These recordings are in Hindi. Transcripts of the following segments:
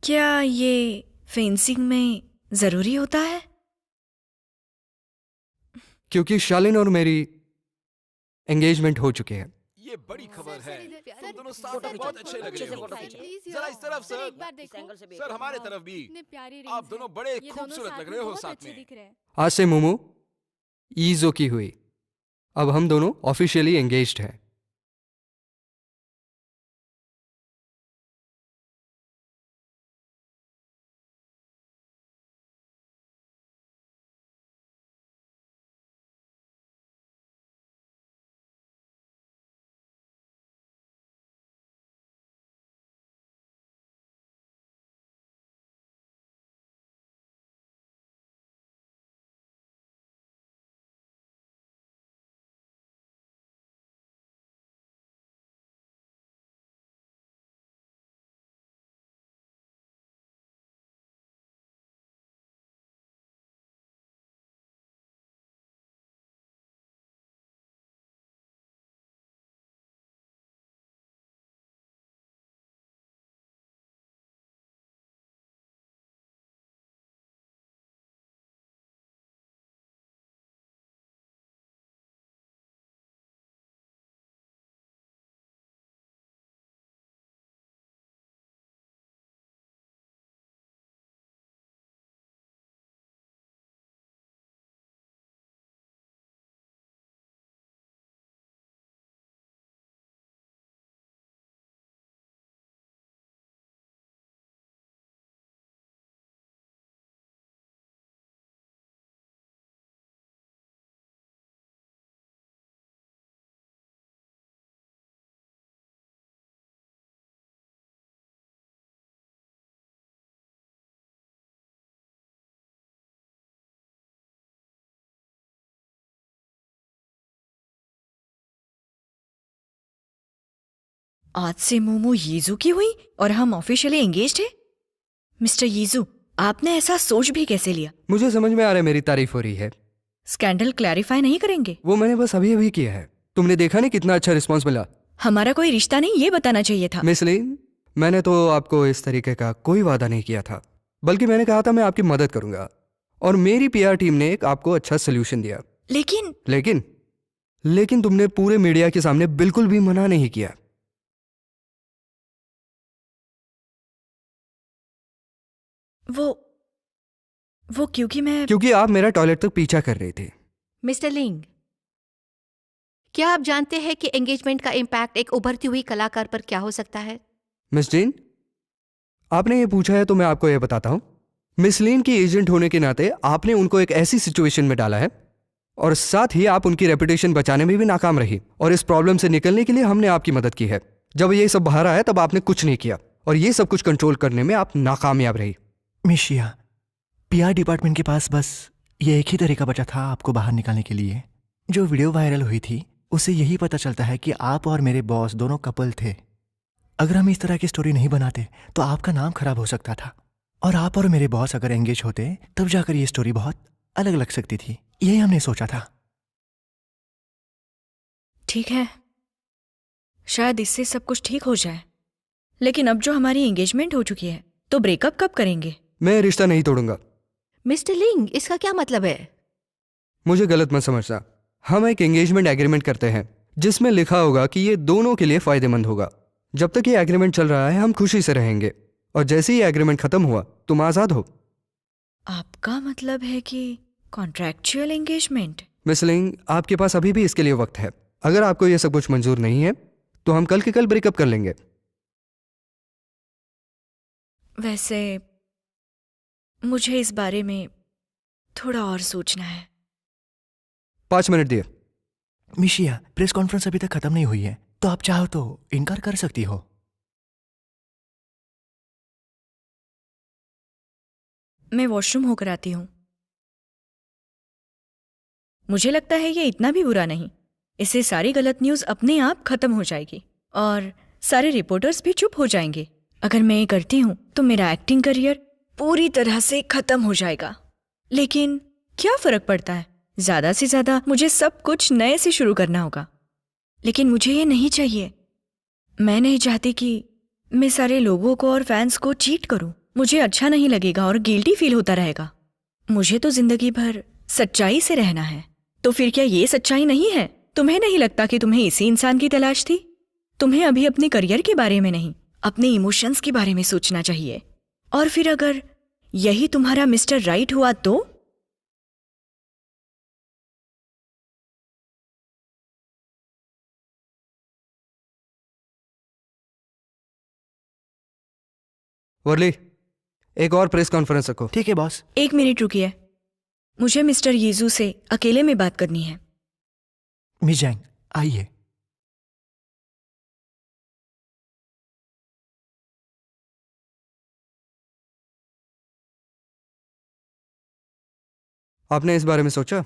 क्या ये फेंसिंग में जरूरी होता है? क्योंकि शालिन और मेरी एंगेजमेंट हो चुकी है। ये बड़ी खबर है। तुम दोनों साथ में बहुत अच्छे लग रहे हो। जरा इस तरफ सर। सर हमारे तरफ भी। आप दोनों बड़े खूबसूरत लग रहे हो साथ में। आज से मोमो ईजो की हुई। अब हम दोनों ऑफिशियली एंगेज्ड हैं। आज से मोमो यीजू की हुई और हम ऑफिशियली एंगेज्ड हैं? मिस्टर यीजू, आपने ऐसा सोच भी कैसे लिया? मुझे समझ में आ रहा है मेरी तारीफ हो रही है। स्कैंडल क्लैरिफाई नहीं करेंगे? वो मैंने बस अभी अभी किया है। तुमने देखा नहीं कितना अच्छा रिस्पॉन्स मिला। हमारा कोई रिश्ता नहीं, ये बताना चाहिए था। मिस लीन, मैंने तो आपको इस तरीके का कोई वादा नहीं किया था, बल्कि मैंने कहा था मैं आपकी मदद करूंगा और मेरी पीआर टीम ने एक आपको अच्छा सोल्यूशन दिया। लेकिन तुमने पूरे मीडिया के सामने बिल्कुल भी मना नहीं किया। वो क्योंकि आप मेरा टॉयलेट तक पीछा कर रहे थे। मिस्टर लिंग, क्या आप जानते हैं कि एंगेजमेंट का इम्पैक्ट एक उभरती हुई कलाकार पर क्या हो सकता है? मिस जीन, आपने ये पूछा है तो मैं आपको ये बताता हूं। मिस लीन की एजेंट होने के नाते आपने उनको एक ऐसी सिचुएशन में डाला है और साथ ही आप उनकी रेपुटेशन बचाने में भी नाकाम रही, और इस प्रॉब्लम से निकलने के लिए हमने आपकी मदद की है। जब ये सब बाहर आया तब आपने कुछ नहीं किया और ये सब कुछ कंट्रोल करने में आप नाकामयाब रही। मिशिया, पीआर डिपार्टमेंट के पास बस ये एक ही तरीका बचा था आपको बाहर निकालने के लिए। जो वीडियो वायरल हुई थी उससे यही पता चलता है कि आप और मेरे बॉस दोनों कपल थे। अगर हम इस तरह की स्टोरी नहीं बनाते तो आपका नाम खराब हो सकता था, और आप और मेरे बॉस अगर एंगेज होते तब जाकर ये स्टोरी बहुत अलग लग सकती थी। यही हमने सोचा था। ठीक है, शायद इससे सब कुछ ठीक हो जाए, लेकिन अब जो हमारी एंगेजमेंट हो चुकी है तो ब्रेकअप कब करेंगे? मैं रिश्ता नहीं तोड़ूंगा। मिस्टर लिंग, इसका क्या मतलब है? मुझे गलत मत समझना। हम एक एंगेजमेंट एग्रीमेंट करते हैं जिसमें लिखा होगा कि ये दोनों के लिए फायदेमंद होगा। जब तक ये एग्रीमेंट चल रहा है हम खुशी से रहेंगे, और जैसे ही एग्रीमेंट खत्म हुआ तुम आजाद हो। आपका मतलब है कि कॉन्ट्रैक्चुअल एंगेजमेंट? मिस लिंग, आपके पास अभी भी इसके लिए वक्त है। अगर आपको ये सब कुछ मंजूर नहीं है तो हम कल के कल ब्रेकअप कर लेंगे। वैसे मुझे इस बारे में थोड़ा और सोचना है। 5 मिनट दिए। मिशिया, प्रेस कॉन्फ्रेंस अभी तक खत्म नहीं हुई है, तो आप चाहो तो इनकार कर सकती हो। मैं वॉशरूम होकर आती हूँ। मुझे लगता है ये इतना भी बुरा नहीं। इससे सारी गलत न्यूज़ अपने आप खत्म हो जाएगी और सारे रिपोर्टर्स भी चुप हो जाएंगे। अगर मैं ये करती हूँ तो मेरा एक्टिंग करियर पूरी तरह से खत्म हो जाएगा। लेकिन क्या फर्क पड़ता है, ज्यादा से ज्यादा मुझे सब कुछ नए से शुरू करना होगा। लेकिन मुझे ये नहीं चाहिए। मैं नहीं चाहती कि मैं सारे लोगों को और फैंस को चीट करूं। मुझे अच्छा नहीं लगेगा और गिल्टी फील होता रहेगा। मुझे तो जिंदगी भर सच्चाई से रहना है। तो फिर क्या ये सच्चाई नहीं है? तुम्हें नहीं लगता कि तुम्हें इसी इंसान की तलाश थी? तुम्हें अभी अपने करियर के बारे में नहीं, अपने इमोशंस के बारे में सोचना चाहिए। और फिर अगर यही तुम्हारा मिस्टर राइट हुआ तो? वर्ली, एक और प्रेस कॉन्फ्रेंस रखो। ठीक है बॉस। 1 मिनट रुकिए, मुझे मिस्टर यीजू से अकेले में बात करनी है। मिस जैंग, आइए। आपने इस बारे में सोचा?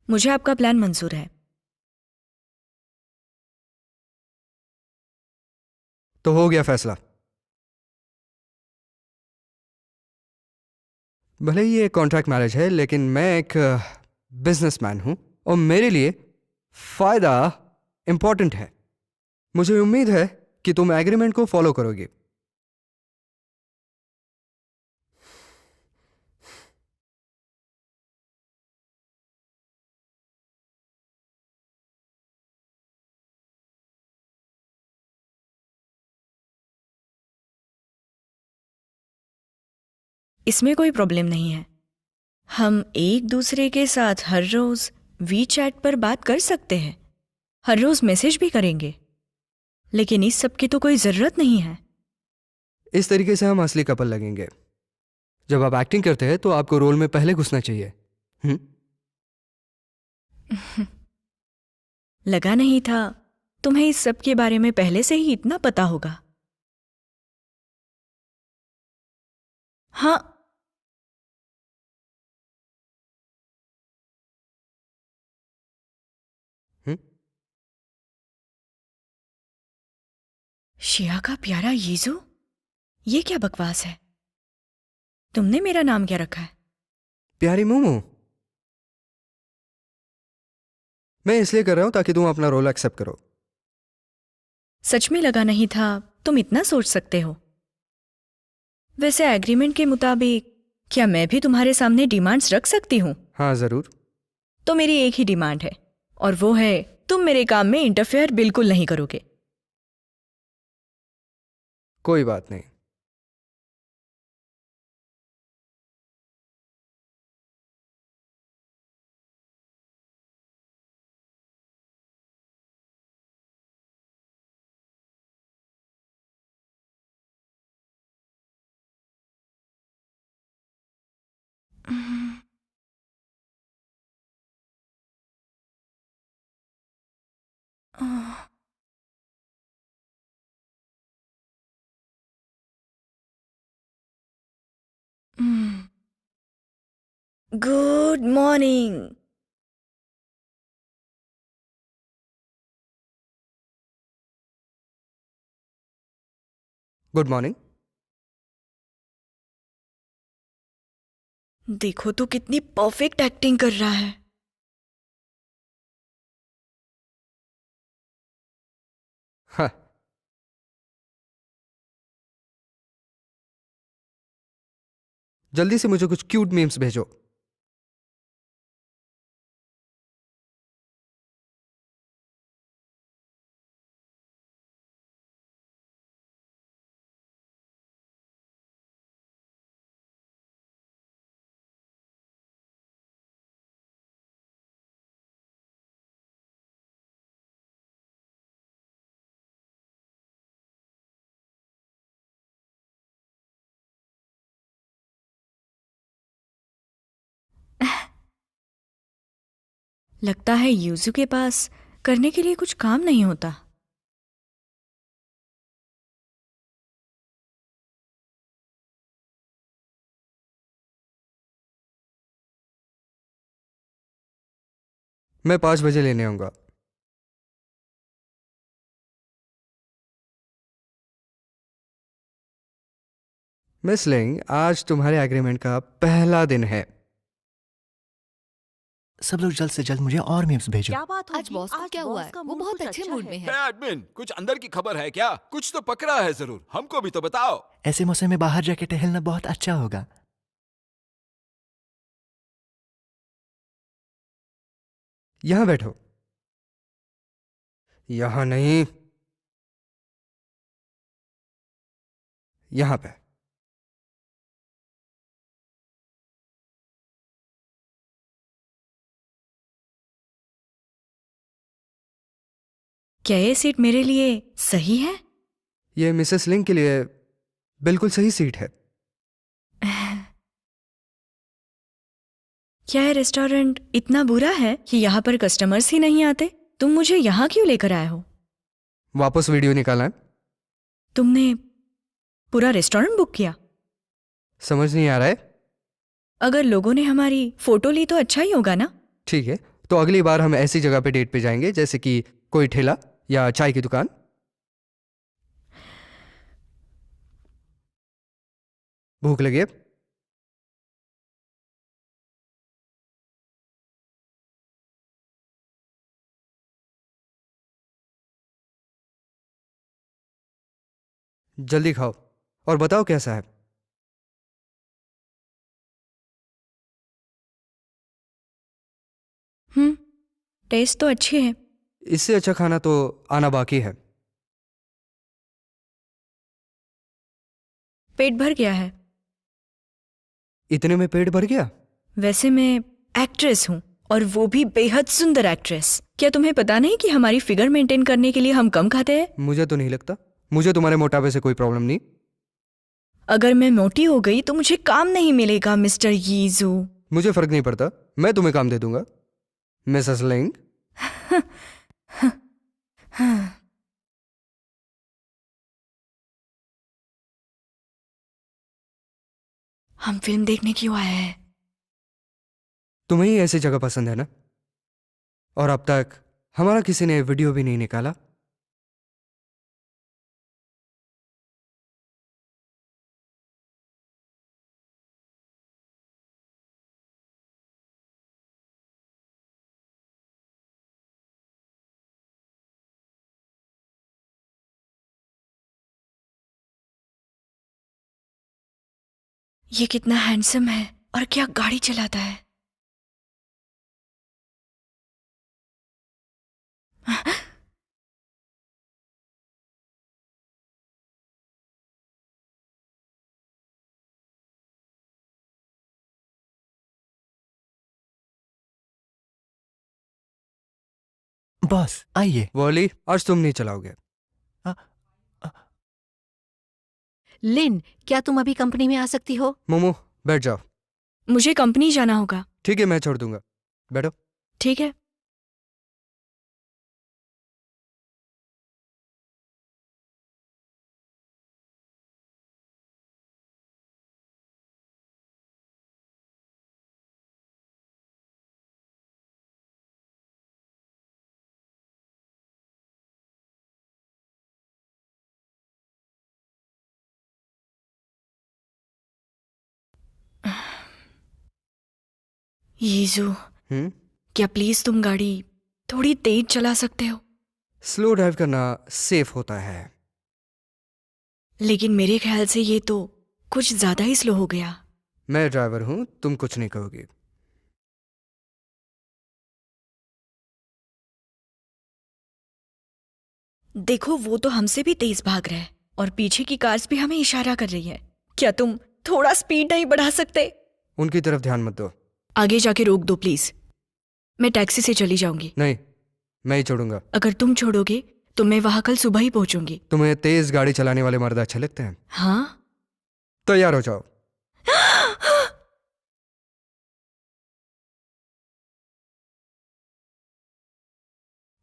मुझे आपका प्लान मंजूर है। तो हो गया फैसला। भले ही ये कॉन्ट्रैक्ट मैरिज है, लेकिन मैं एक बिजनेसमैन हूं और मेरे लिए फायदा इंपॉर्टेंट है। मुझे उम्मीद है कि तुम एग्रीमेंट को फॉलो करोगे। इसमें कोई प्रॉब्लम नहीं है। हम एक दूसरे के साथ हर रोज वी चैट पर बात कर सकते हैं, हर रोज मैसेज भी करेंगे, लेकिन इस सब की तो कोई जरूरत नहीं है। इस तरीके से हम असली कपल लगेंगे। जब आप एक्टिंग करते हैं तो आपको रोल में पहले घुसना चाहिए। लगा नहीं था तुम्हें इस सब के बारे में पहले से ही इतना पता होगा। हाँ, शिया का प्यारा यीजू, ये क्या बकवास है? तुमने मेरा नाम क्या रखा है? प्यारी मोमो। मैं इसलिए कर रहा हूं ताकि तुम अपना रोल एक्सेप्ट करो। सच में लगा नहीं था तुम इतना सोच सकते हो। वैसे एग्रीमेंट के मुताबिक क्या मैं भी तुम्हारे सामने डिमांड्स रख सकती हूँ? हाँ जरूर। तो मेरी एक ही डिमांड है, और वो है तुम मेरे काम में इंटरफेयर बिल्कुल नहीं करोगे। कोई बात नहीं। Good morning. Good morning. देखो तो कितनी परफेक्ट एक्टिंग कर रहा है। हाँ, जल्दी से मुझे कुछ क्यूट मीम्स भेजो। लगता है यूजू के पास करने के लिए कुछ काम नहीं होता। मैं 5 बजे लेने आऊंगा। मिस लिंग, आज तुम्हारे एग्रीमेंट का पहला दिन है। सब लोग जल्द से जल्द मुझे और मीम्स भेजो। क्या बात होगी? आज बॉस को क्या हुआ है? वो बहुत अच्छे मूड में है। एडमिन, कुछ अंदर की खबर है क्या? कुछ तो पकड़ा है जरूर, हमको भी तो बताओ। ऐसे मौसम में बाहर जाके टहलना बहुत अच्छा होगा। यहां बैठो। यहां नहीं, यहां पे। क्या ये सीट मेरे लिए सही है? ये मिसेस लिंग के लिए बिल्कुल सही सीट है। क्या ये रेस्टोरेंट इतना बुरा है कि यहाँ पर कस्टमर्स ही नहीं आते? तुम मुझे यहाँ क्यों लेकर आए हो? वापस वीडियो निकालना है? तुमने पूरा रेस्टोरेंट बुक किया? समझ नहीं आ रहा है? अगर लोगों ने हमारी फोटो ली तो अच्छा ही होगा ना? ठीक है, तो अगली बार हम ऐसी जगह पे डेट पे जाएंगे जैसे कि कोई ठेला या चाय की दुकान। भूख लगी है? जल्दी खाओ और बताओ कैसा है। टेस्ट तो अच्छी है। इससे अच्छा खाना तो आना बाकी है। पेट भर गया है। इतने में पेट भर गया? वैसे मैं एक्ट्रेस हूँ, और वो भी बेहद सुंदर एक्ट्रेस। क्या तुम्हें पता नहीं कि हमारी फिगर मेंटेन करने के लिए हम कम खाते हैं? मुझे तो नहीं लगता। मुझे तुम्हारे मोटापे से कोई प्रॉब्लम नहीं। अगर मैं मोटी हो गई तो मुझे काम नहीं मिलेगा मिस्टर यीजू। मुझे फर्क नहीं पड़ता, मैं तुम्हें काम दे दूंगा मिसेस लिंग। हम फिल्म देखने क्यों आए हैं? तुम्हें ही ऐसी जगह पसंद है ना? और अब तक हमारा किसी ने वीडियो भी नहीं निकाला। ये कितना हैंडसम है और क्या गाड़ी चलाता है। बॉस आइए। वॉली, आज तुम नहीं चलाओगे। लिन, क्या तुम अभी कंपनी में आ सकती हो? मोमो, बैठ जाओ। मुझे कंपनी जाना होगा। ठीक है, मैं छोड़ दूंगा, बैठो। ठीक है। यीजू, क्या प्लीज तुम गाड़ी थोड़ी तेज चला सकते हो? स्लो ड्राइव करना सेफ होता है। लेकिन मेरे ख्याल से ये तो कुछ ज्यादा ही स्लो हो गया। मैं ड्राइवर हूं, तुम कुछ नहीं कहोगी। देखो, वो तो हमसे भी तेज भाग रहा है और पीछे की कार्स भी हमें इशारा कर रही है। क्या तुम थोड़ा स्पीड नहीं बढ़ा सकते? उनकी तरफ ध्यान मत दो। आगे जाके रोक दो प्लीज। मैं टैक्सी से चली जाऊंगी। नहीं, मैं ही छोड़ूंगा। अगर तुम छोड़ोगे तो मैं वहां कल सुबह ही पहुंचूंगी। तुम्हें तेज गाड़ी चलाने वाले मर्द अच्छे लगते हैं? हाँ। तैयार हो जाओ।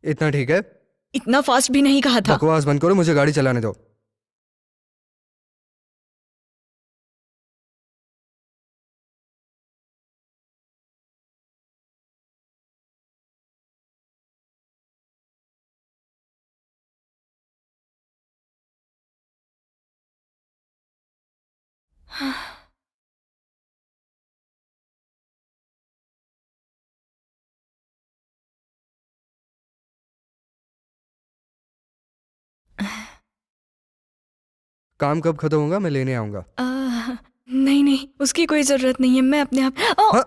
इतना ठीक है? इतना फास्ट भी नहीं कहा था। बकवास बंद करो, मुझे गाड़ी चलाने दो। काम कब खत्म होगा, मैं लेने आऊंगा। नहीं नहीं, उसकी कोई जरूरत नहीं है, मैं अपने आप। हाँ।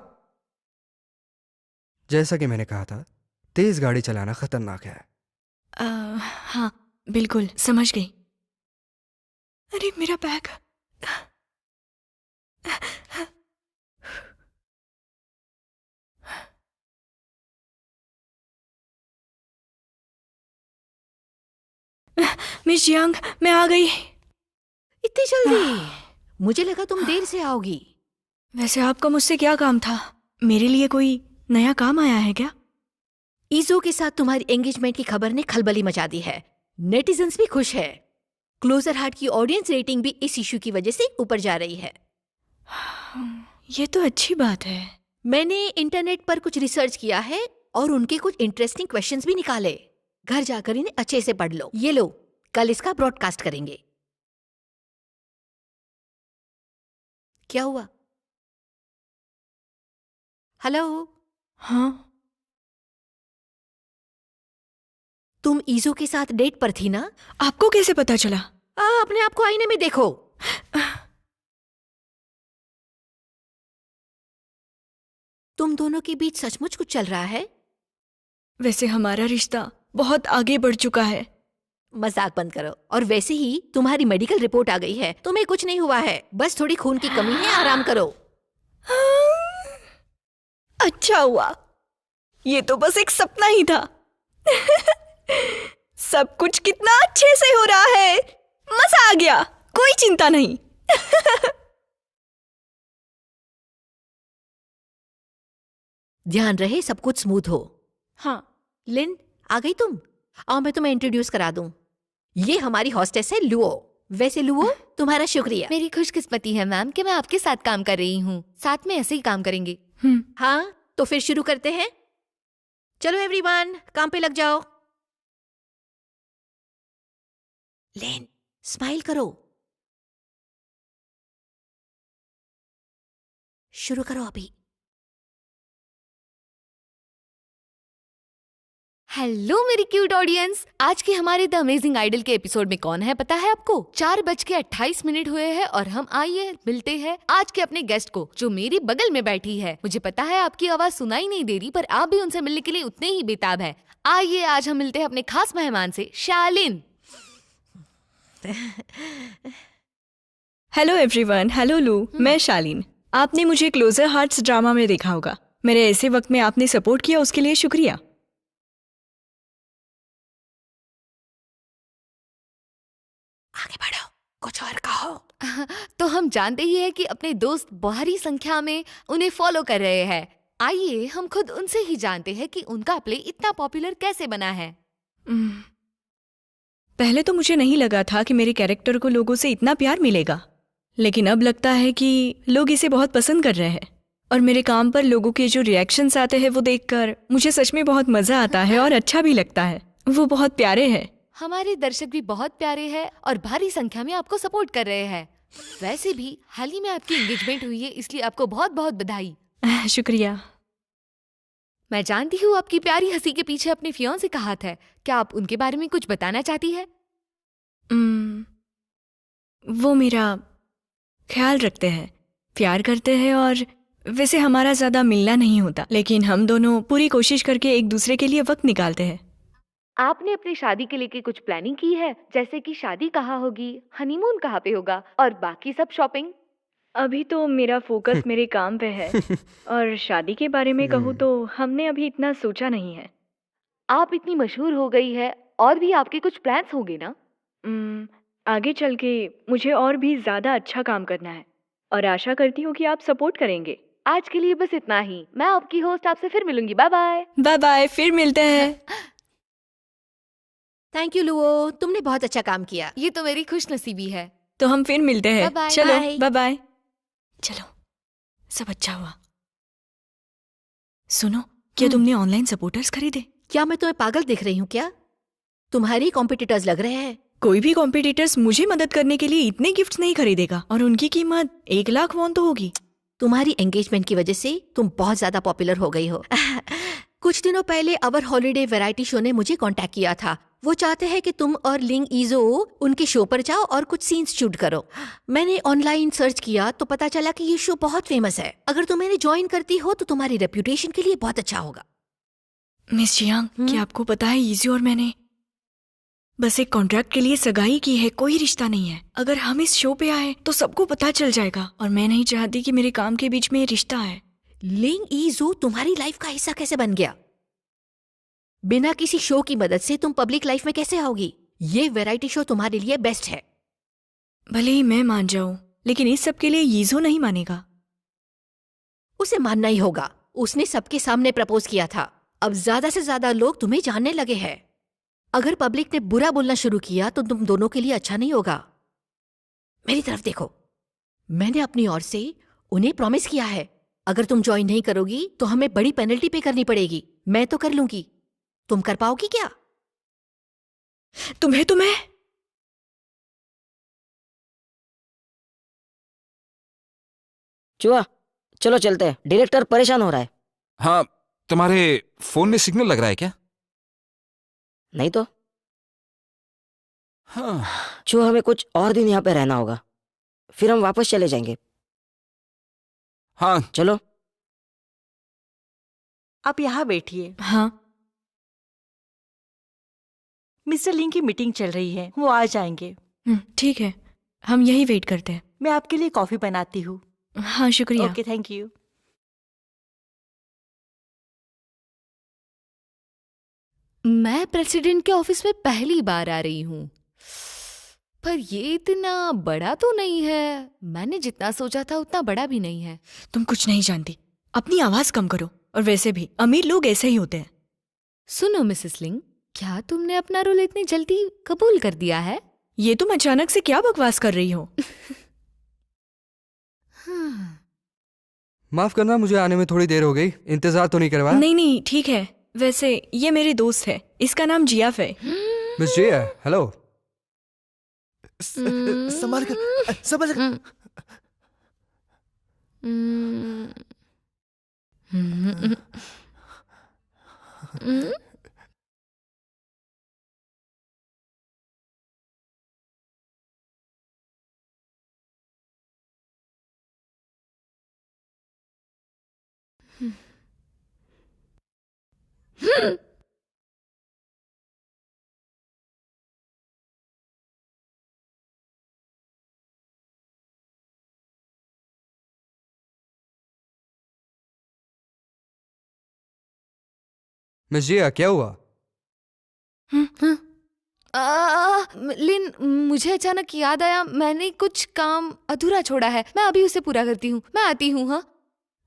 जैसा कि मैंने कहा था, तेज गाड़ी चलाना खतरनाक है। हाँ बिल्कुल, समझ गई। अरे मेरा बैग। मिस यंग, मैं आ गई। इतनी जल्दी? मुझे लगा तुम देर से आओगी। वैसे आपका मुझसे क्या काम था? मेरे लिए कोई नया काम आया है क्या? ईजो के साथ तुम्हारी एंगेजमेंट की खबर ने खलबली मचा दी है। नेटिजन्स भी खुश है। क्लोजर हार्ट की ऑडियंस रेटिंग भी इस इशू की वजह से ऊपर जा रही है। ये तो अच्छी बात है। मैंने इंटरनेट पर कुछ रिसर्च किया है और उनके कुछ इंटरेस्टिंग क्वेश्चंस भी निकाले। घर जाकर इन्हें अच्छे से पढ़ लो। ये लो, कल इसका ब्रॉडकास्ट करेंगे। क्या हुआ? हेलो? हाँ, तुम ईजो के साथ डेट पर थी ना? आपको कैसे पता चला? अपने आप को आईने में देखो। तुम दोनों के बीच सचमुच कुछ चल रहा है? वैसे हमारा रिश्ता बहुत आगे बढ़ चुका है। मजाक बंद करो। और वैसे ही तुम्हारी मेडिकल रिपोर्ट आ गई है। तुम्हें कुछ नहीं हुआ है, बस थोड़ी खून की कमी है, आराम करो। अच्छा हुआ, ये तो बस एक सपना ही था। सब कुछ कितना अच्छे से हो रहा है, मजा आ गया, कोई चिंता नहीं। ध्यान रहे सब कुछ स्मूथ हो। हाँ। लिन, आ गई तुम? आओ मैं तुम्हें इंट्रोड्यूस करा दूं। ये हमारी हॉस्टेस है लुओ। वैसे लुओ, तुम्हारा शुक्रिया। मेरी खुशकिस्मती है मैम कि मैं आपके साथ काम कर रही हूँ। साथ में ऐसे ही काम करेंगे। हाँ, तो फिर शुरू करते हैं। चलो एवरीवन, काम पे लग जाओ। लेन, स्माइल करो। शुरू करो अभी। हेलो मेरी क्यूट ऑडियंस, आज के हमारे द अमेजिंग आइडल के एपिसोड में कौन है पता है आपको? 4:28 हुए हैं और हम आइए मिलते हैं आज के अपने गेस्ट को, जो मेरी बगल में बैठी है। मुझे पता है आपकी आवाज सुनाई नहीं दे रही, पर आप भी उनसे मिलने के लिए उतने ही बेताब है। आइए आज हम मिलते हैं अपने खास मेहमान से, शालिन। हेलो एवरीवन, हेलो लू, मैं शालिन। आपने मुझे क्लोजर हार्ट्स ड्रामा में देखा होगा। मेरे ऐसे वक्त में आपने सपोर्ट किया, उसके लिए शुक्रिया। आगे बढ़ो, कुछ और कहो। तो हम जानते ही है कि अपने दोस्त भारी संख्या में उन्हें फॉलो कर रहे हैं। आइए हम खुद उनसे ही जानते हैं कि उनका प्ले इतना पॉपुलर कैसे बना है। पहले तो मुझे नहीं लगा था कि मेरे कैरेक्टर को लोगों से इतना प्यार मिलेगा, लेकिन अब लगता है कि लोग इसे बहुत पसंद कर रहे हैं। और मेरे काम पर लोगों के जो रिएक्शंस आते हैं वो देखकर मुझे सच में बहुत मजा आता है और अच्छा भी लगता है। वो बहुत प्यारे हैं। हमारे दर्शक भी बहुत प्यारे हैं और भारी संख्या में आपको सपोर्ट कर रहे हैं। वैसे भी हाल ही में आपकी एंगेजमेंट हुई है, इसलिए आपको बहुत बहुत बधाई। शुक्रिया। मैं जानती हूँ आपकी प्यारी हंसी के पीछे अपने फियांसे का हाथ है। क्या आप उनके बारे में कुछ बताना चाहती है? वो मेरा ख्याल रखते हैं, प्यार करते हैं और वैसे हमारा ज्यादा मिलना नहीं होता, लेकिन हम दोनों पूरी कोशिश करके एक दूसरे के लिए वक्त निकालते हैं। आपने अपनी शादी के लिए कुछ प्लानिंग की है, जैसे कि शादी कहाँ होगी, हनीमून कहाँ पे होगा और बाकी सब शॉपिंग? अभी तो मेरा फोकस मेरे काम पे है और शादी के बारे में कहूँ तो हमने अभी इतना सोचा नहीं है। आप इतनी मशहूर हो गई है और भी आपके कुछ प्लान्स होंगे ना? आगे चल के मुझे और भी ज्यादा अच्छा काम करना है और आशा करती हूँ कि आप सपोर्ट करेंगे। आज के लिए बस इतना ही। मैं आपकी होस्ट आपसे फिर मिलूंगी। Bye bye. बाय बाय, फिर मिलते हैं। थैंक यू लुओ, तुमने बहुत अच्छा काम किया। ये तो मेरी खुशनसीबी है। तो हम फिर मिलते हैं। Bye-bye. चलो Bye. Bye bye. चलो, सब अच्छा हुआ। सुनो, क्या तुमने ऑनलाइन सपोर्टर्स खरीदे? क्या मैं तुम्हें पागल दिख रही हूँ क्या? तुम्हारी कॉम्पिटिटर्स लग रहे हैं। कोई भी कॉम्पिटिटर्स मुझे मदद करने के लिए इतने गिफ्ट्स नहीं खरीदेगा और उनकी कीमत 1 लाख वॉन तो होगी। तुम्हारी एंगेजमेंट की वजह से तुम बहुत ज्यादा पॉपुलर हो गई हो। कुछ दिनों पहले अवर हॉलिडे वैरायटी शो ने मुझे कांटेक्ट किया था वो चाहते हैं कि तुम और लिंग ईजो उनके शो पर जाओ और कुछ सीन्स शूट करो। मैंने ऑनलाइन सर्च किया तो पता चला कि ये शो बहुत फेमस है। अगर तुम इन्हें ज्वाइन करती हो तो तुम्हारी रेप्यूटेशन के लिए बहुत अच्छा होगा। मिस जियांग, क्या आपको पता है ईजो और मैंने बस एक कॉन्ट्रैक्ट के लिए सगाई की है, कोई रिश्ता नहीं है। अगर हम इस शो पे आए तो सबको पता चल जाएगा और मैं नहीं चाहती कि मेरे काम के बीच में ये रिश्ता है। लिंग ईजो तुम्हारी लाइफ का हिस्सा कैसे बन गया? बिना किसी शो की मदद से तुम पब्लिक लाइफ में कैसे आओगी? ये वैरायटी शो तुम्हारे लिए बेस्ट है। भले ही मैं मान जाऊं, लेकिन इस सब के लिए यीजो नहीं मानेगा। उसे मानना ही होगा। उसने सबके सामने प्रपोज किया था। अब ज्यादा से ज्यादा लोग तुम्हें जानने लगे हैं। अगर पब्लिक ने बुरा बोलना शुरू किया तो तुम दोनों के लिए अच्छा नहीं होगा। मेरी तरफ देखो, मैंने अपनी ओर से उन्हें प्रॉमिस किया है, अगर तुम ज्वाइन नहीं करोगी तो हमें बड़ी पेनल्टी पे करनी पड़ेगी। मैं तो कर लूंगी, तुम कर पाओगी क्या? तुम्हें तो मैं चुआ, चलो चलते हैं। डायरेक्टर परेशान हो रहा है। हाँ, तुम्हारे फोन में सिग्नल लग रहा है क्या? नहीं तो हाँ। चुआ, हमें कुछ और दिन यहाँ पे रहना होगा, फिर हम वापस चले जाएंगे। हाँ चलो। आप यहाँ बैठिए। हाँ, मिस्टर लिंग की मीटिंग चल रही है, वो आ जाएंगे। ठीक है, हम यही वेट करते हैं। मैं आपके लिए कॉफी बनाती हूँ। हाँ, शुक्रिया। Okay, thank you. मैं प्रेसिडेंट के ऑफिस में पहली बार आ रही हूँ, पर ये इतना बड़ा तो नहीं है। मैंने जितना सोचा था उतना बड़ा भी नहीं है। तुम कुछ नहीं जानती, अपनी आवाज कम करो। और वैसे भी अमीर लोग ऐसे ही होते हैं। सुनो मिसेस लिंग, क्या तुमने अपना रोल इतनी जल्दी कबूल कर दिया है? ये तुम अचानक से क्या बकवास कर रही हो? माफ करना, मुझे आने में थोड़ी देर हो गई। इंतजार तो नहीं करवाया? नहीं नहीं, ठीक है। वैसे ये मेरी दोस्त है, इसका नाम जियाफ है। मिस जिया, हेलो। संभाल कर, संभाल कर। मिस जिया, क्या हुआ? लिन, मुझे अचानक याद आया, मैंने कुछ काम अधूरा छोड़ा है। मैं अभी उसे पूरा करती हूँ। मैं आती हूँ। हाँ,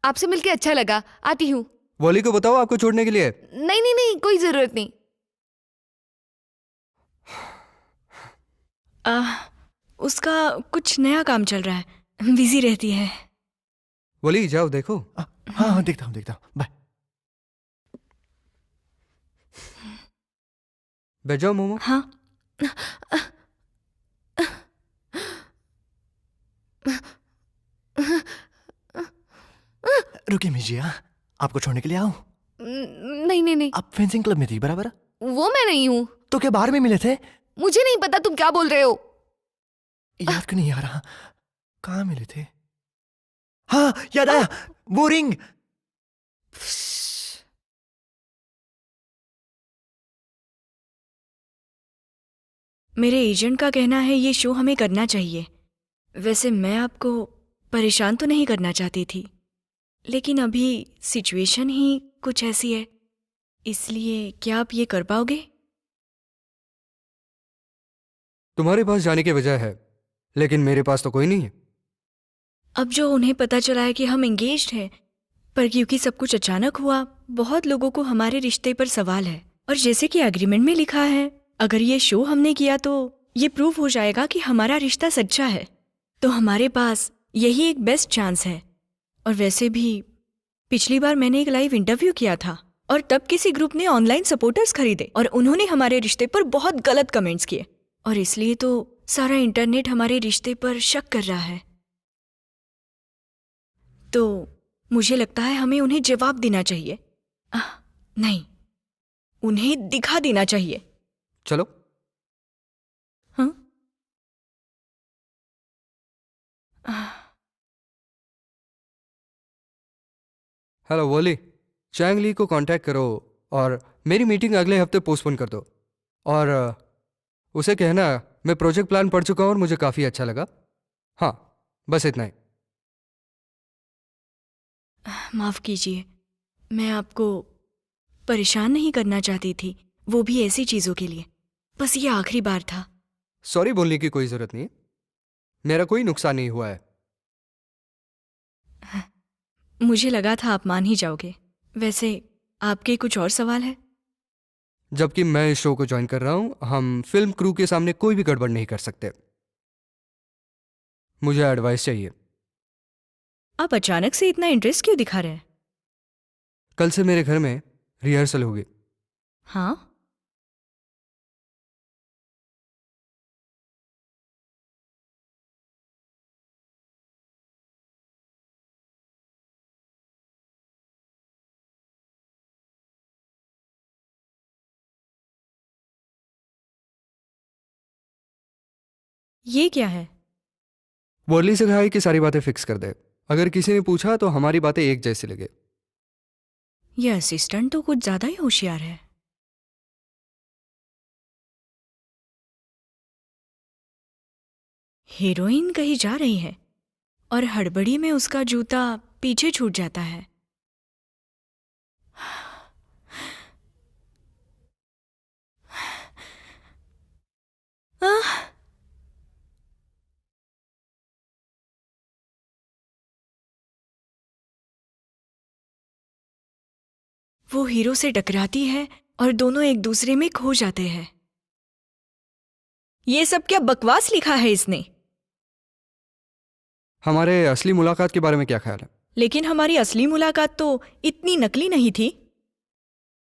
आपसे मिलके अच्छा लगा। आती हूँ। वॉली को बताओ आपको छोड़ने के लिए। नहीं नहीं नहीं, कोई जरूरत नहीं। उसका कुछ नया काम चल रहा है, बिजी रहती है। वॉली, जाओ देखो। हाँ हाँ, देखता हूँ देखता हूँ। बाय। बैठ जाओ मोमो। हाँ, रुकिए मिजिया, आपको छोड़ने के लिए आऊं? नहीं नहीं नहीं, आप फेंसिंग क्लब में थी बराबर? वो मैं नहीं हूँ। तो क्या बाहर में मिले थे? मुझे नहीं पता तुम क्या बोल रहे हो। याद क्यों नहीं आ रहा? कहाँ मिले थे? हाँ, याद आया, वो रिंग। मेरे एजेंट का कहना है ये शो हमें करना चाहिए। वैसे मैं आपको परेशान तो नहीं करना चाहती थी, लेकिन अभी सिचुएशन ही कुछ ऐसी है, इसलिए क्या आप ये कर पाओगे? तुम्हारे पास जाने की वजह है, लेकिन मेरे पास तो कोई नहीं है। अब जो उन्हें पता चला है कि हम एंगेज्ड हैं, पर क्योंकि सब कुछ अचानक हुआ, बहुत लोगों को हमारे रिश्ते पर सवाल है। और जैसे कि एग्रीमेंट में लिखा है, अगर ये शो हमने किया तो ये प्रूव हो जाएगा कि हमारा रिश्ता सच्चा है। तो हमारे पास यही एक बेस्ट चांस है। और वैसे भी पिछली बार मैंने एक लाइव इंटरव्यू किया था और तब किसी ग्रुप ने ऑनलाइन सपोर्टर्स खरीदे और उन्होंने हमारे रिश्ते पर बहुत गलत कमेंट्स किए, और इसलिए तो सारा इंटरनेट हमारे रिश्ते पर शक कर रहा है। तो मुझे लगता है हमें उन्हें जवाब देना चाहिए। नहीं, उन्हें दिखा देना चाहिए। चलो। हाँ? हेलो वोली, चैंग ली को कांटेक्ट करो और मेरी मीटिंग अगले हफ्ते पोस्टपोन कर दो। और उसे कहना मैं प्रोजेक्ट प्लान पढ़ चुका हूँ और मुझे काफ़ी अच्छा लगा। हाँ, बस इतना ही। माफ़ कीजिए, मैं आपको परेशान नहीं करना चाहती थी, वो भी ऐसी चीज़ों के लिए। बस ये आखिरी बार था। सॉरी बोलने की कोई ज़रूरत नहीं है, मेरा कोई नुकसान नहीं हुआ है। मुझे लगा था आप मान ही जाओगे। वैसे आपके कुछ और सवाल है? जबकि मैं इस शो को ज्वाइन कर रहा हूँ, हम फिल्म क्रू के सामने कोई भी गड़बड़ नहीं कर सकते। मुझे एडवाइस चाहिए। आप अचानक से इतना इंटरेस्ट क्यों दिखा रहे हैं? कल से मेरे घर में रिहर्सल होगी। हाँ? ये क्या है? वर्ली से कहा है कि सारी बातें फिक्स कर दे। अगर किसी ने पूछा तो हमारी बातें एक जैसी लगे। ये असिस्टेंट तो कुछ ज्यादा ही होशियार है। हीरोइन कहीं जा रही है और हड़बड़ी में उसका जूता पीछे छूट जाता है। आह! वो हीरो से टकराती है और दोनों एक दूसरे में खो जाते हैं। ये सब क्या बकवास लिखा है इसने? हमारे असली मुलाकात के बारे में क्या ख्याल है? लेकिन हमारी असली मुलाकात तो इतनी नकली नहीं थी।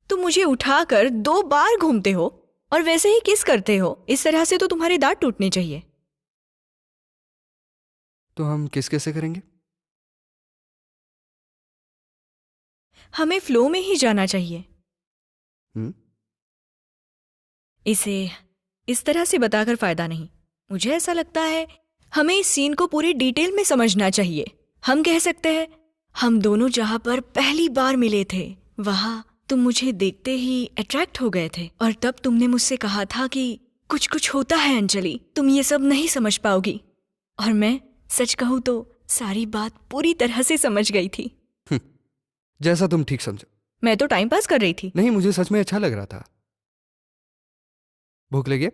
तुम मुझे उठाकर 2 बार घूमते हो और वैसे ही किस करते हो। इस तरह से तो तुम्हारे दांत टूटने चाहिए। तो हम किस कैसे करेंगे? हमें फ्लो में ही जाना चाहिए। इसे इस तरह से बताकर फायदा नहीं। मुझे ऐसा लगता है हमें इस सीन को पूरी डिटेल में समझना चाहिए। हम कह सकते हैं हम दोनों जहां पर पहली बार मिले थे वहां तुम मुझे देखते ही अट्रैक्ट हो गए थे और तब तुमने मुझसे कहा था कि कुछ कुछ होता है अंजलि, तुम ये सब नहीं समझ पाओगी। और मैं सच कहूं तो सारी बात पूरी तरह से समझ गई थी। जैसा तुम ठीक समझो। मैं तो टाइम पास कर रही थी। नहीं, मुझे सच में अच्छा लग रहा था। भूख लगी है?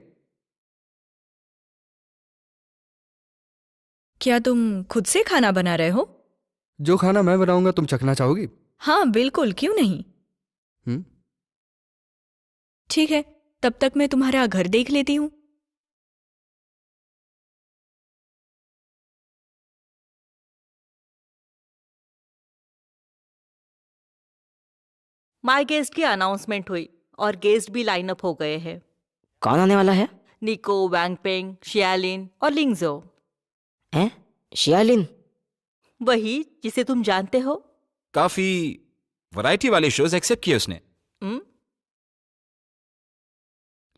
क्या तुम खुद से खाना बना रहे हो? जो खाना मैं बनाऊंगा तुम चखना चाहोगी? हाँ बिल्कुल, क्यों नहीं। ठीक है, तब तक मैं तुम्हारा घर देख लेती हूँ। माय गेस्ट की अनाउंसमेंट हुई और गेस्ट भी लाइन अप हो गए हैं। कौन आने वाला है? निको, वैंगपेंग, शियालिन और लिंगजो। हैं? शियालिन? वही जिसे तुम जानते हो। काफी वैरायटी वाले शोज एक्सेप्ट किए उसने।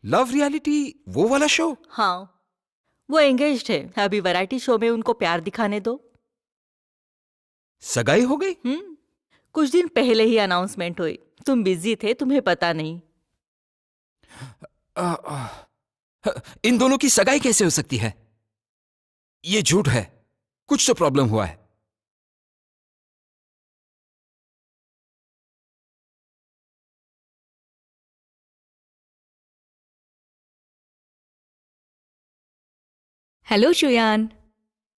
लव रियलिटी वो वाला शो? हाँ, वो एंगेज्ड है। अभी वैरायटी शो में उनको प्यार दिखाने दो। सगाई हो गई? कुछ दिन पहले ही अनाउंसमेंट हुई। तुम बिजी थे, तुम्हें पता नहीं। इन दोनों की सगाई कैसे हो सकती है? ये झूठ है। कुछ तो प्रॉब्लम हुआ है। हेलो जुयान।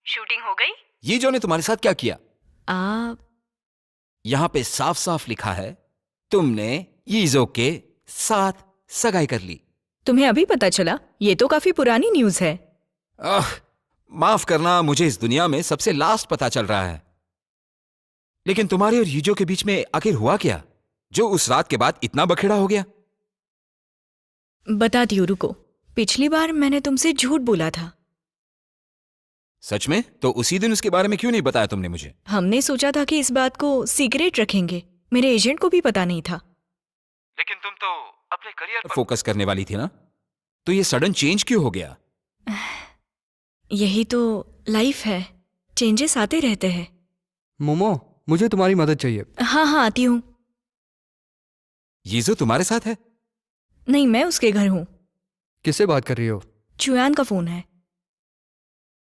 शूटिंग हो गई? ये जो ने तुम्हारे साथ क्या किया? आप यहां पे साफ साफ लिखा है तुमने यीजो के साथ सगाई कर ली। तुम्हें अभी पता चला? ये तो काफी पुरानी न्यूज़ है। माफ करना, मुझे इस दुनिया में सबसे लास्ट पता चल रहा है। लेकिन तुम्हारे और यीजो के बीच में आखिर हुआ क्या, जो उस रात के बाद इतना बखेड़ा हो गया? बताती हूँ, रुको। पिछली बार मैंने तुमसे झूठ बोला था। सच में? तो उसी दिन उसके बारे में क्यों नहीं बताया तुमने मुझे? हमने सोचा था कि इस बात को सीक्रेट रखेंगे। मेरे एजेंट को भी पता नहीं था। लेकिन तुम तो अपने करियर पर फोकस करने वाली थी ना? तो ये सडन चेंज क्यों हो गया? यही तो लाइफ है, चेंजेस आते रहते हैं। मोमो, मुझे तुम्हारी मदद चाहिए। हाँ हाँ, आती हूँ। यीजो तुम्हारे साथ है? नहीं, मैं उसके घर हूँ। किससे बात कर रही हो? चुयान का फोन है।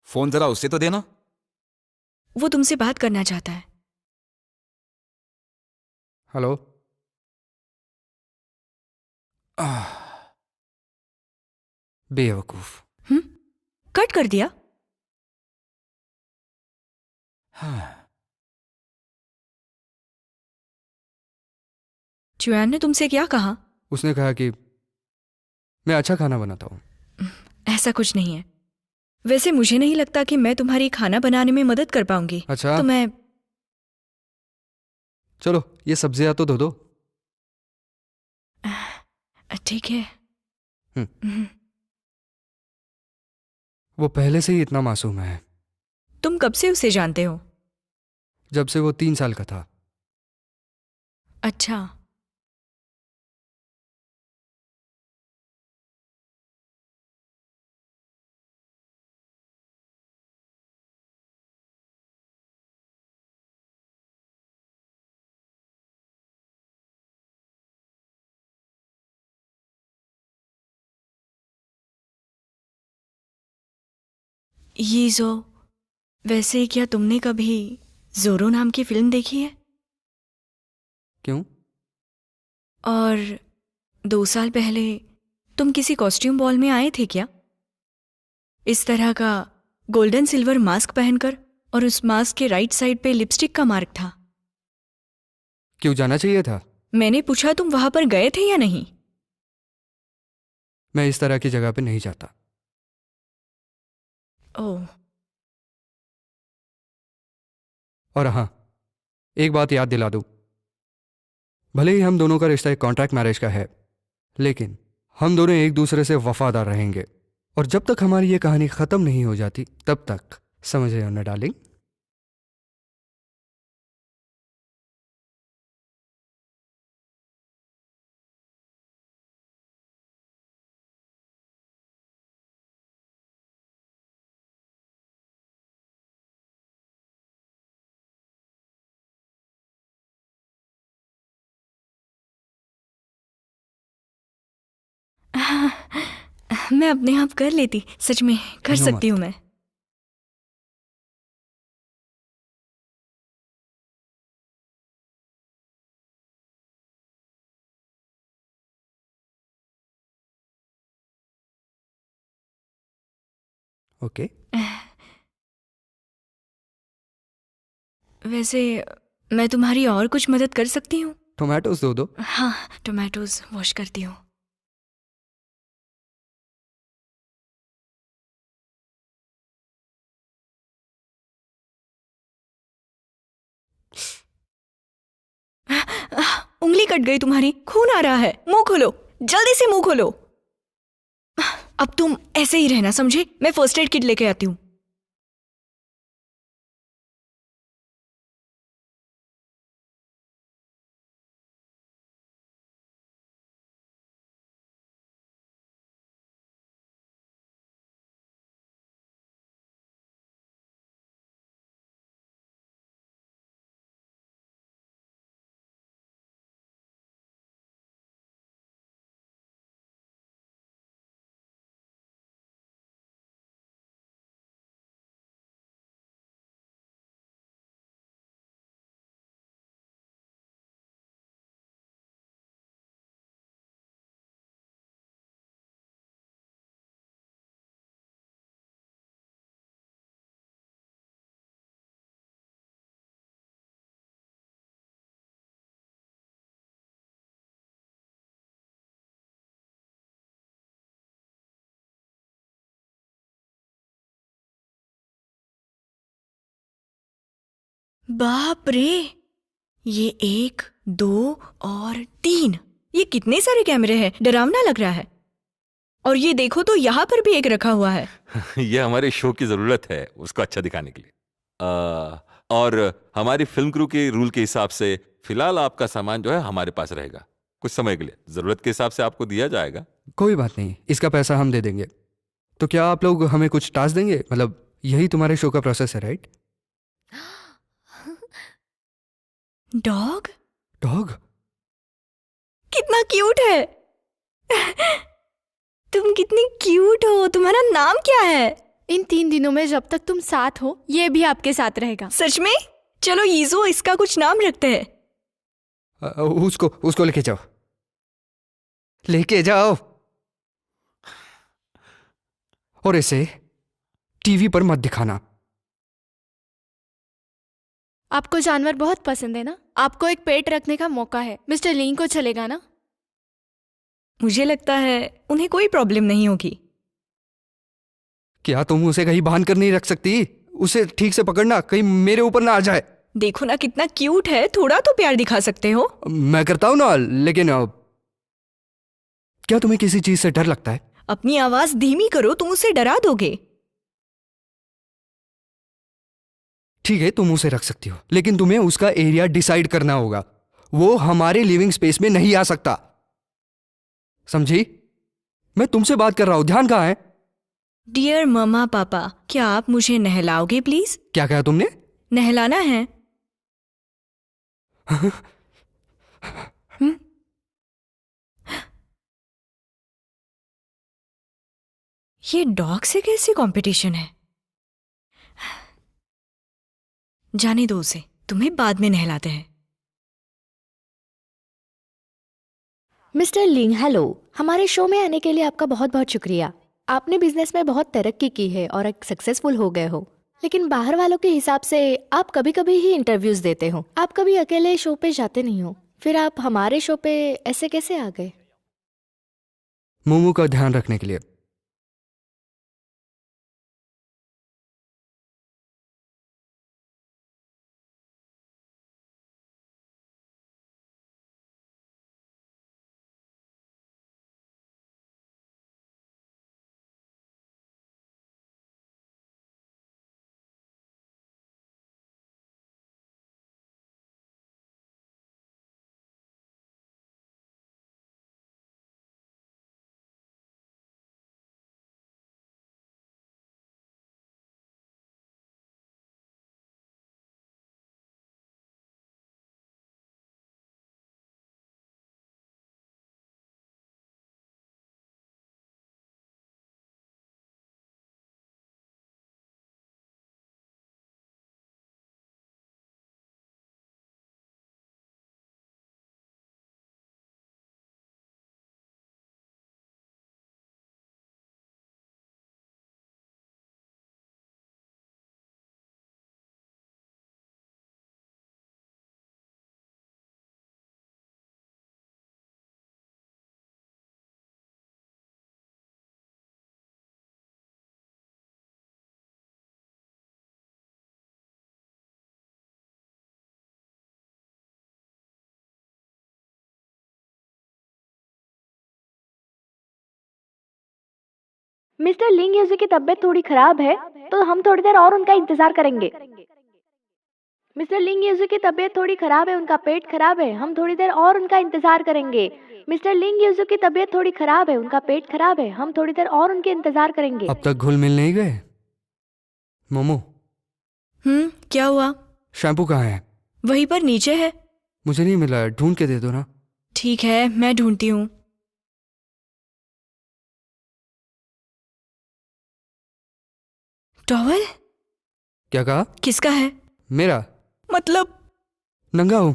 फोन जरा उससे तो देना। वो तुमसे बात करना चाहता है। हेलो। बेवकूफ। कट कर दिया। चुयान ने तुमसे क्या कहा? उसने कहा कि मैं अच्छा खाना बनाता हूँ। ऐसा कुछ नहीं है। वैसे मुझे नहीं लगता कि मैं तुम्हारी खाना बनाने में मदद कर पाऊंगी। अच्छा, तो मैं चलो ये सब्जियां तो धो दो। ठीक है। वो पहले से ही इतना मासूम है। तुम कब से उसे जानते हो? जब से वो 3 साल का था। अच्छा। यीजो, वैसे क्या तुमने कभी जोरो नाम की फिल्म देखी है? क्यों? और 2 साल पहले तुम किसी कॉस्ट्यूम बॉल में आए थे क्या? इस तरह का गोल्डन सिल्वर मास्क पहनकर, और उस मास्क के राइट साइड पे लिपस्टिक का मार्क था। क्यों जाना चाहिए था? मैंने पूछा तुम वहां पर गए थे या नहीं। मैं इस तरह की जगह पे नहीं जाता। ओह। और हाँ, एक बात याद दिला दूं, भले ही हम दोनों का रिश्ता एक कॉन्ट्रैक्ट मैरिज का है, लेकिन हम दोनों एक दूसरे से वफादार रहेंगे। और जब तक हमारी ये कहानी खत्म नहीं हो जाती तब तक, समझ रहे हो ना डार्लिंग? मैं अपने आप कर लेती, सच में कर नो सकती मत। हूँ मैं। ओके। वैसे मैं तुम्हारी और कुछ मदद कर सकती हूँ? टोमेटोज दो दो। हाँ, टोमेटोज वॉश करती हूँ। उंगली कट गई तुम्हारी, खून आ रहा है। मुंह खोलो, जल्दी से मुंह खोलो। अब तुम ऐसे ही रहना, समझे? मैं फर्स्ट एड किट लेके आती हूँ। बाप रे, ये 1, 2 और 3, ये कितने सारे कैमरे हैं। डरावना लग रहा है। और ये देखो तो यहाँ पर भी एक रखा हुआ है। ये हमारे शो की जरूरत है, उसको अच्छा दिखाने के लिए। और हमारी फिल्म क्रू के रूल के हिसाब से फिलहाल आपका सामान जो है हमारे पास रहेगा कुछ समय के लिए। जरूरत के हिसाब से आपको दिया जाएगा, कोई बात नहीं, इसका पैसा हम दे देंगे। तो क्या आप लोग हमें कुछ टास्क देंगे? मतलब यही तुम्हारे शो का प्रोसेस है, राइट? डॉग? डॉग? कितना क्यूट है। तुम कितनी क्यूट हो। तुम्हारा नाम क्या है? इन 3 दिनों में जब तक तुम साथ हो ये भी आपके साथ रहेगा। सच में? चलो यीजो, इसका कुछ नाम रखते हैं। उसको लेके जाओ, लेके जाओ। और इसे टीवी पर मत दिखाना। आपको जानवर बहुत पसंद है ना? आपको एक पेट रखने का मौका है। मिस्टर लिंग को चलेगा ना? मुझे लगता है उन्हें कोई प्रॉब्लम नहीं होगी। क्या तुम उसे कहीं बांध कर नहीं रख सकती? उसे ठीक से पकड़ना, कहीं मेरे ऊपर ना आ जाए। देखो ना कितना क्यूट है, थोड़ा तो प्यार दिखा सकते हो। मैं करता हूं ना, लेकिन क्या तुम्हें किसी चीज से डर लगता है? अपनी आवाज धीमी करो, तुम उसे डरा दोगे। ठीक है, तुम उसे रख सकती हो, लेकिन तुम्हें उसका एरिया डिसाइड करना होगा। वो हमारे लिविंग स्पेस में नहीं आ सकता, समझी? मैं तुमसे बात कर रहा हूं, ध्यान कहां है? डियर मम्मा पापा, क्या आप मुझे नहलाओगे प्लीज? क्या कहा तुमने? नहलाना है। ये डॉग से कैसी कंपटीशन है? जाने दो उसे, तुम्हें बाद में नहलाते हैं। मिस्टर लिंग, हेलो। हमारे शो में आने के लिए आपका बहुत बहुत शुक्रिया। आपने बिजनेस में बहुत तरक्की की है और एक सक्सेसफुल हो गए हो, लेकिन बाहर वालों के हिसाब से आप कभी कभी ही इंटरव्यूज देते हो। आप कभी अकेले शो पे जाते नहीं हो, फिर आप हमारे शो पे ऐसे कैसे आ गए? मोमो का ध्यान रखने के लिए। मिस्टर लिंग यूजी की तबीयत थोड़ी खराब है, तो हम थोड़ी देर और उनका इंतजार करेंगे। मिस्टर लिंग यूजी की तबीयत थोड़ी खराब है, उनका पेट खराब है, हम थोड़ी देर और उनका इंतजार करेंगे। मिस्टर लिंग यूजी की तबीयत थोड़ी खराब है, उनका पेट खराब है, हम थोड़ी देर और उनके इंतजार करेंगे। अब तक घुल मिल नहीं गए? मोमो, क्या हुआ? शैम्पू कहाँ है? वहीं पर नीचे है। मुझे नहीं मिला, ढूंढ के दे दो ना। ठीक है, मैं ढूंढती हूँ। टॉवल? क्या कहा? किसका है? मेरा। मतलब? नंगा हूं।